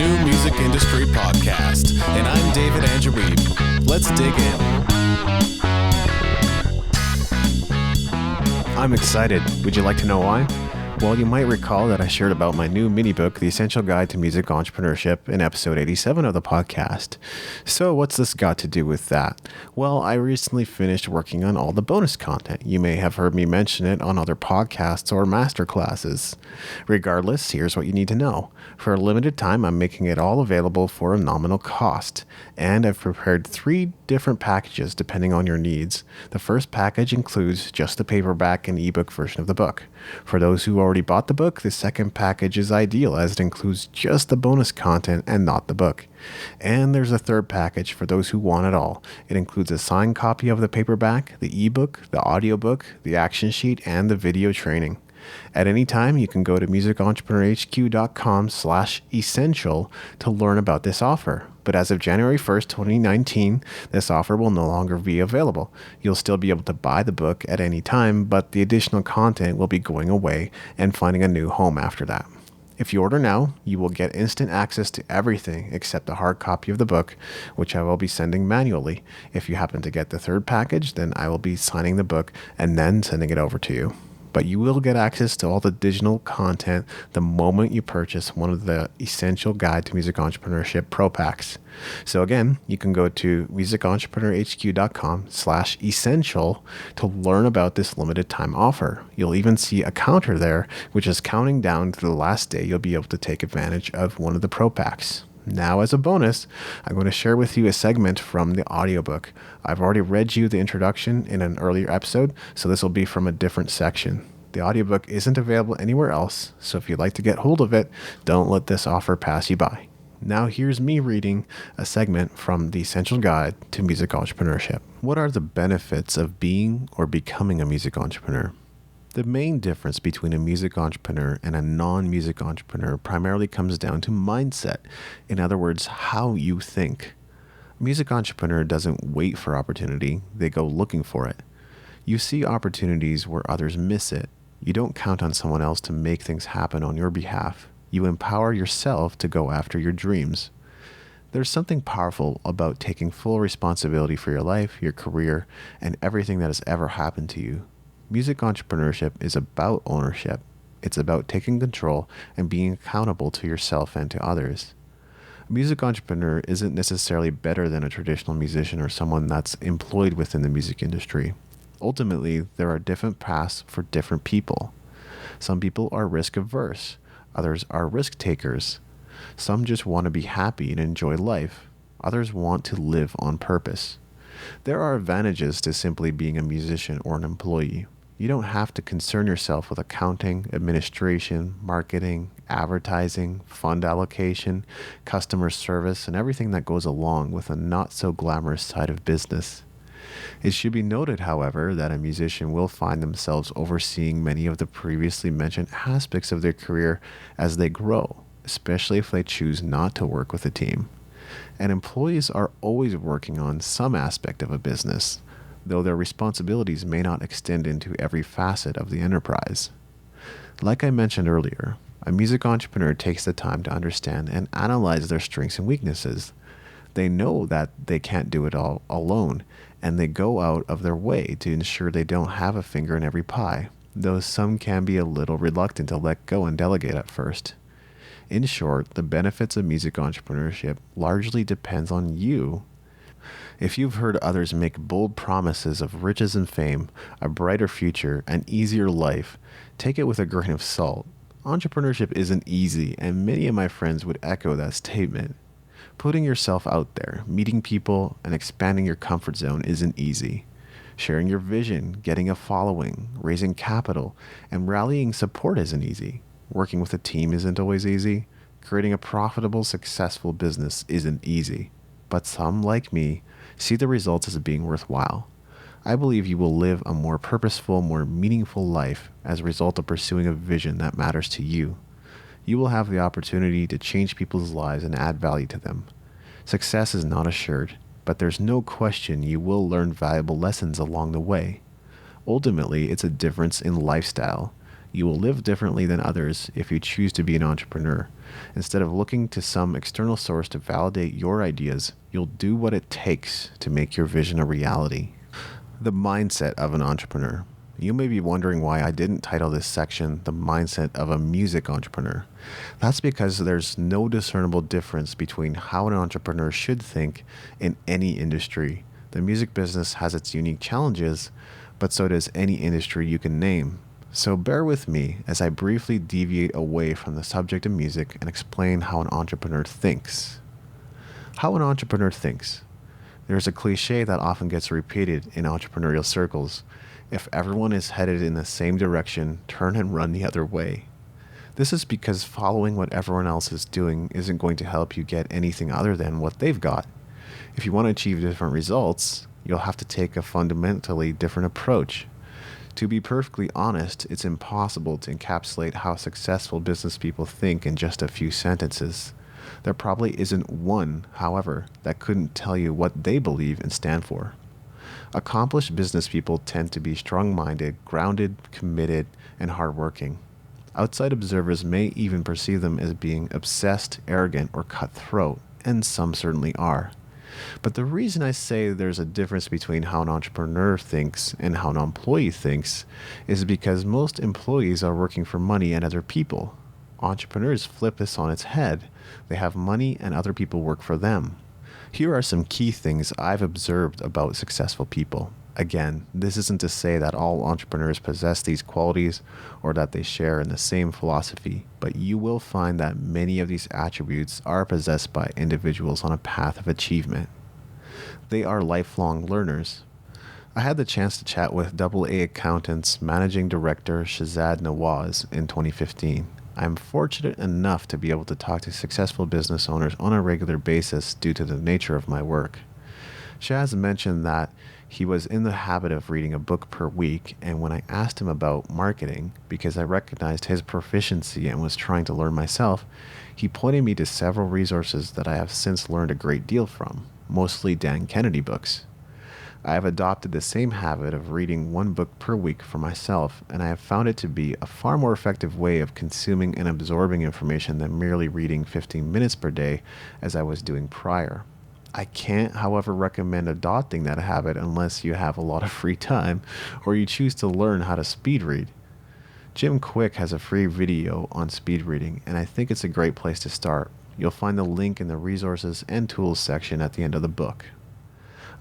new music industry podcast, and I'm David Angereeb. Let's dig in. I'm excited. Would you like to know why? Well, you might recall that I shared about my new mini book, The Essential Guide to Music Entrepreneurship, in episode 87 of the podcast. So what's this got to do with that? Well, I recently finished working on all the bonus content. You may have heard me mention it on other podcasts or masterclasses. Regardless, here's what you need to know. For a limited time, I'm making it all available for a nominal cost. And I've prepared 3 different packages depending on your needs. The first package includes just the paperback and ebook version of the book. For those who already bought the book, the second package is ideal as it includes just the bonus content and not the book. And there's a third package for those who want it all. It includes a signed copy of the paperback, the ebook, the audiobook, the action sheet, and the video training. At any time, you can go to musicentrepreneurhq.com/essential to learn about this offer. But as of January 1st, 2019, this offer will no longer be available. You'll still be able to buy the book at any time, but the additional content will be going away and finding a new home after that. If you order now, you will get instant access to everything except the hard copy of the book, which I will be sending manually. If you happen to get the third package, then I will be signing the book and then sending it over to you. But you will get access to all the digital content the moment you purchase one of the Essential Guide to Music Entrepreneurship Pro Packs. So again, you can go to musicentrepreneurhq.com/essential to learn about this limited time offer. You'll even see a counter there, which is counting down to the last day you'll be able to take advantage of one of the Pro Packs. Now, as a bonus, I'm going to share with you a segment from the audiobook. I've already read you the introduction in an earlier episode, so this will be from a different section. The audiobook isn't available anywhere else, so if you'd like to get hold of it, don't let this offer pass you by. Now here's me reading a segment from The Essential Guide to Music Entrepreneurship. What are the benefits of being or becoming a music entrepreneur? The main difference between a music entrepreneur and a non-music entrepreneur primarily comes down to mindset. In other words, how you think. A music entrepreneur doesn't wait for opportunity, they go looking for it. You see opportunities where others miss it. You don't count on someone else to make things happen on your behalf. You empower yourself to go after your dreams. There's something powerful about taking full responsibility for your life, your career, and everything that has ever happened to you. Music entrepreneurship is about ownership. It's about taking control and being accountable to yourself and to others. A music entrepreneur isn't necessarily better than a traditional musician or someone that's employed within the music industry. Ultimately, there are different paths for different people. Some people are risk averse. Others are risk takers. Some just want to be happy and enjoy life. Others want to live on purpose. There are advantages to simply being a musician or an employee. You don't have to concern yourself with accounting, administration, marketing, advertising, fund allocation, customer service, and everything that goes along with a not so glamorous side of business. It should be noted, however, that a musician will find themselves overseeing many of the previously mentioned aspects of their career as they grow, especially if they choose not to work with a team. And employees are always working on some aspect of a business, though their responsibilities may not extend into every facet of the enterprise. Like I mentioned earlier, a music entrepreneur takes the time to understand and analyze their strengths and weaknesses. They know that they can't do it all alone, and they go out of their way to ensure they don't have a finger in every pie, though some can be a little reluctant to let go and delegate at first. In short, the benefits of music entrepreneurship largely depends on you. If you've heard others make bold promises of riches and fame, a brighter future, an easier life, take it with a grain of salt. Entrepreneurship isn't easy, and many of my friends would echo that statement. Putting yourself out there, meeting people, and expanding your comfort zone isn't easy. Sharing your vision, getting a following, raising capital, and rallying support isn't easy. Working with a team isn't always easy. Creating a profitable, successful business isn't easy. But some, like me, see the results as being worthwhile. I believe you will live a more purposeful, more meaningful life as a result of pursuing a vision that matters to you. You will have the opportunity to change people's lives and add value to them. Success is not assured, but there's no question you will learn valuable lessons along the way. Ultimately, it's a difference in lifestyle. You will live differently than others if you choose to be an entrepreneur. Instead of looking to some external source to validate your ideas, you'll do what it takes to make your vision a reality. The mindset of an entrepreneur. You may be wondering why I didn't title this section The Mindset of a Music Entrepreneur. That's because there's no discernible difference between how an entrepreneur should think in any industry. The music business has its unique challenges, but so does any industry you can name. So bear with me as I briefly deviate away from the subject of music and explain how an entrepreneur thinks. How an entrepreneur thinks. There's a cliche that often gets repeated in entrepreneurial circles. If everyone is headed in the same direction, turn and run the other way. This is because following what everyone else is doing isn't going to help you get anything other than what they've got. If you want to achieve different results, you'll have to take a fundamentally different approach. To be perfectly honest, it's impossible to encapsulate how successful business people think in just a few sentences. There probably isn't one, however, that couldn't tell you what they believe and stand for. Accomplished business people tend to be strong-minded, grounded, committed, and hardworking. Outside observers may even perceive them as being obsessed, arrogant, or cutthroat, and some certainly are. But the reason I say there's a difference between how an entrepreneur thinks and how an employee thinks is because most employees are working for money and other people. Entrepreneurs flip this on its head. They have money and other people work for them. Here are some key things I've observed about successful people. Again, this isn't to say that all entrepreneurs possess these qualities or that they share in the same philosophy, but you will find that many of these attributes are possessed by individuals on a path of achievement. They are lifelong learners. I had the chance to chat with AA Accountants Managing Director Shazad Nawaz in 2015. I'm fortunate enough to be able to talk to successful business owners on a regular basis due to the nature of my work. Shaz mentioned that he was in the habit of reading a book per week, and when I asked him about marketing, because I recognized his proficiency and was trying to learn myself, he pointed me to several resources that I have since learned a great deal from, mostly Dan Kennedy books. I have adopted the same habit of reading one book per week for myself, and I have found it to be a far more effective way of consuming and absorbing information than merely reading 15 minutes per day as I was doing prior. I can't, however, recommend adopting that habit unless you have a lot of free time or you choose to learn how to speed read. Jim Quick has a free video on speed reading, and I think it's a great place to start. You'll find the link in the resources and tools section at the end of the book.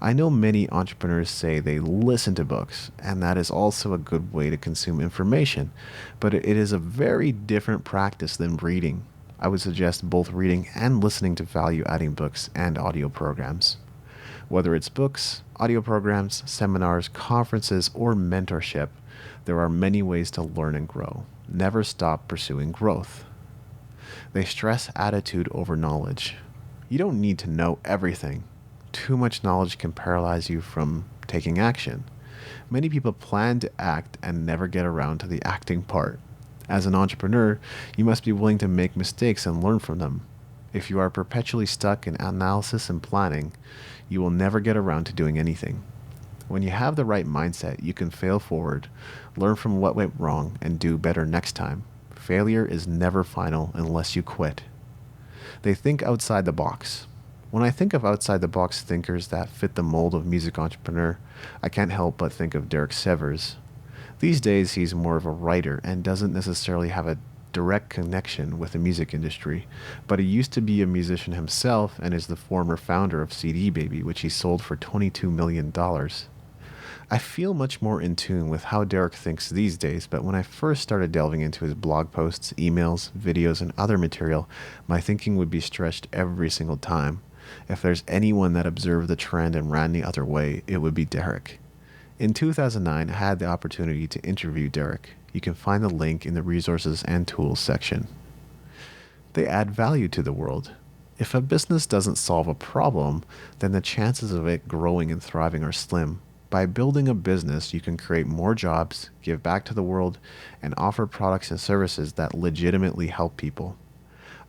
I know many entrepreneurs say they listen to books, and that is also a good way to consume information, but it is a very different practice than reading. I would suggest both reading and listening to value-adding books and audio programs. Whether it's books, audio programs, seminars, conferences, or mentorship, there are many ways to learn and grow. Never stop pursuing growth. They stress attitude over knowledge. You don't need to know everything. Too much knowledge can paralyze you from taking action. Many people plan to act and never get around to the acting part. As an entrepreneur, you must be willing to make mistakes and learn from them. If you are perpetually stuck in analysis and planning, you will never get around to doing anything. When you have the right mindset, you can fail forward, learn from what went wrong, and do better next time. Failure is never final unless you quit. They think outside the box. When I think of outside-the-box thinkers that fit the mold of music entrepreneur, I can't help but think of Derek Severs. These days, he's more of a writer and doesn't necessarily have a direct connection with the music industry, but he used to be a musician himself and is the former founder of CD Baby, which he sold for $22 million. I feel much more in tune with how Derek thinks these days, but when I first started delving into his blog posts, emails, videos, and other material, my thinking would be stretched every single time. If there's anyone that observed the trend and ran the other way, it would be Derek. In 2009, I had the opportunity to interview Derek. You can find the link in the resources and tools section. They add value to the world. If a business doesn't solve a problem, then the chances of it growing and thriving are slim. By building a business, you can create more jobs, give back to the world, and offer products and services that legitimately help people.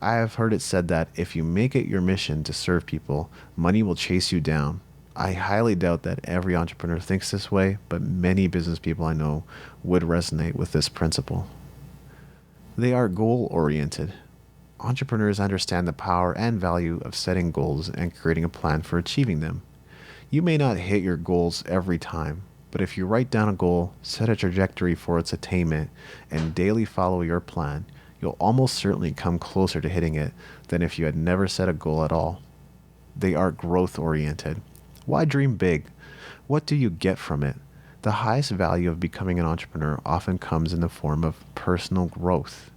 I have heard it said that if you make it your mission to serve people, money will chase you down. I highly doubt that every entrepreneur thinks this way, but many business people I know would resonate with this principle. They are goal-oriented. Entrepreneurs understand the power and value of setting goals and creating a plan for achieving them. You may not hit your goals every time, but if you write down a goal, set a trajectory for its attainment, and daily follow your plan, you'll almost certainly come closer to hitting it than if you had never set a goal at all. They are growth-oriented. Why dream big? What do you get from it? The highest value of becoming an entrepreneur often comes in the form of personal growth.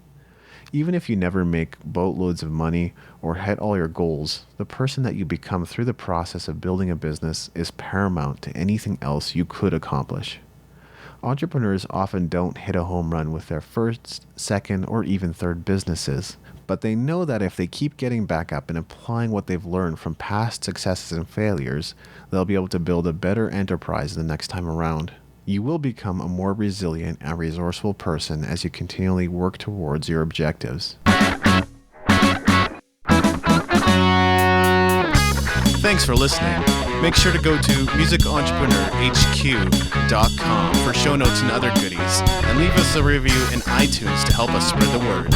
Even if you never make boatloads of money or hit all your goals, the person that you become through the process of building a business is paramount to anything else you could accomplish. Entrepreneurs often don't hit a home run with their first, second, or even third businesses, but they know that if they keep getting back up and applying what they've learned from past successes and failures, they'll be able to build a better enterprise the next time around. You will become a more resilient and resourceful person as you continually work towards your objectives. Thanks for listening. Make sure to go to musicentrepreneurhq.com for show notes and other goodies, and leave us a review in iTunes to help us spread the word.